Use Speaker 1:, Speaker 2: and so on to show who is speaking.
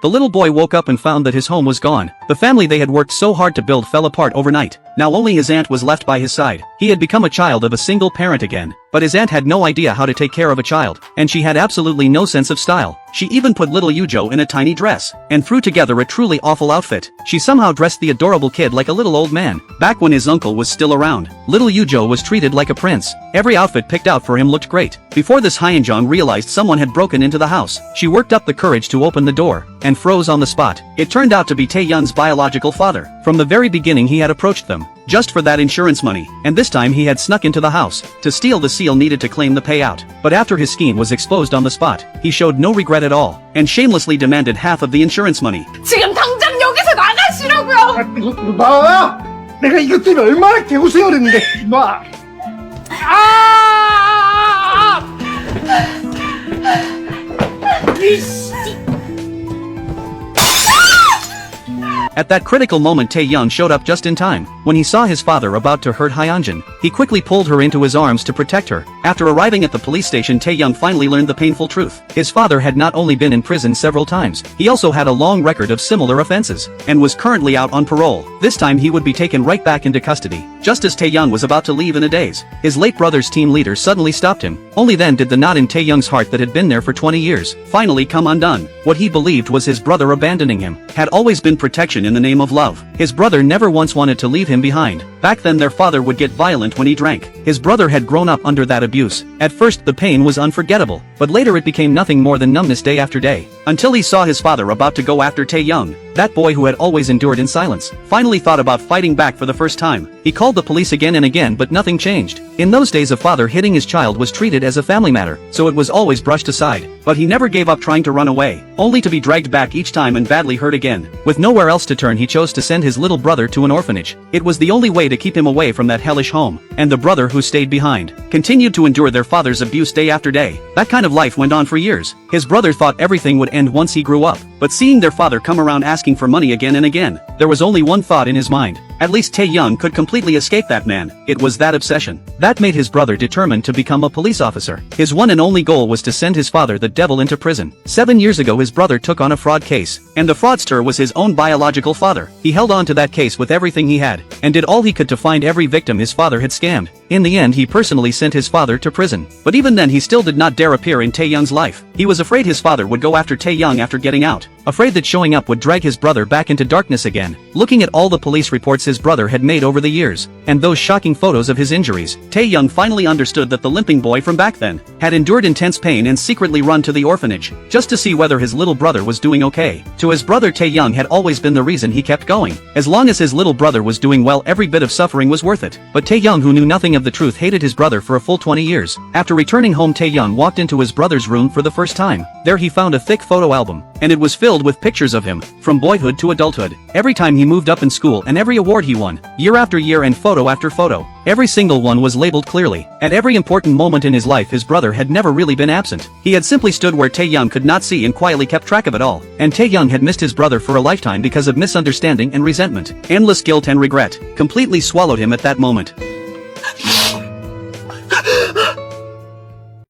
Speaker 1: The little boy woke up and found that his home was gone. The family they had worked so hard to build fell apart overnight. Now only his aunt was left by his side. He had become a child of a single parent again. But his aunt had no idea how to take care of a child, and she had absolutely no sense of style. She even put little Yujo in a tiny dress, and threw together a truly awful outfit. She somehow dressed the adorable kid like a little old man. Back when his uncle was still around, little Yujo was treated like a prince. Every outfit picked out for him looked great. Before this, Hyeonjong realized someone had broken into the house. She worked up the courage to open the door, and froze on the spot. It turned out to be Taehyun's biological father. From the very beginning he had approached them, just for that insurance money, and this time he had snuck into the house, to steal the seal needed to claim the payout. But after his scheme was exposed on the spot, he showed no regret at all, and shamelessly demanded half of the insurance money.
Speaker 2: 지금 당장 여기서 나가시라고요!
Speaker 3: 놔! 내가 이것 때문에 얼마나 개고생을 했는데 놔!
Speaker 1: At that critical moment, Taehyung showed up just in time. When he saw his father about to hurt Hyeonjin, he quickly pulled her into his arms to protect her. After arriving at the police station, Taehyung finally learned the painful truth. His father had not only been in prison several times, he also had a long record of similar offenses, and was currently out on parole. This time he would be taken right back into custody. Just as Taehyung was about to leave in a daze, his late brother's team leader suddenly stopped him. Only then did the knot in Taehyung's heart that had been there for 20 years finally come undone. What he believed was his brother abandoning him had always been protection in the name of love. His brother never once wanted to leave him behind. Back then their father would get violent when he drank. His brother had grown up under that abuse. At first the pain was unforgettable, but later it became nothing more than numbness day after day. Until he saw his father about to go after Taehyung. That boy who had always endured in silence, finally thought about fighting back for the first time. He called the police again and again, but nothing changed. In those days, a father hitting his child was treated as a family matter, so it was always brushed aside. But he never gave up trying to run away, only to be dragged back each time and badly hurt again. With nowhere else to turn, he chose to send his little brother to an orphanage. It was the only way to keep him away from that hellish home. And the brother who stayed behind continued to endure their father's abuse day after day. That kind of life went on for years. His brother thought everything would end once he grew up, but seeing their father come around asking for money again and again, there was only one thought in his mind. At least Taehyung could completely escape that man. It was that obsession that made his brother determined to become a police officer. His one and only goal was to send his father, the devil, into prison. 7 years ago his brother took on a fraud case, and the fraudster was his own biological father. He held on to that case with everything he had, and did all he could to find every victim his father had scammed. In the end he personally sent his father to prison. But even then he still did not dare appear in Taehyung's life. He was afraid his father would go after Taehyung after getting out. Afraid that showing up would drag his brother back into darkness again. Looking at all the police reports his brother had made over the years, and those shocking photos of his injuries, Taehyung finally understood that the limping boy from back then had endured intense pain and secretly run to the orphanage, just to see whether his little brother was doing okay. To his brother, Taehyung had always been the reason he kept going. As long as his little brother was doing well, every bit of suffering was worth it. But Taehyung, who knew nothing of the truth, hated his brother for a full 20 years. After returning home, Taehyung walked into his brother's room for the first time. There he found a thick photo album, and it was filled with pictures of him, from boyhood to adulthood. Every time he moved up in school and every award he won, year after year and photo after photo. Every single one was labeled clearly. At every important moment in his life his brother had never really been absent. He had simply stood where Taehyung could not see and quietly kept track of it all. And Taehyung had missed his brother for a lifetime because of misunderstanding and resentment. Endless guilt and regret completely swallowed him at that moment.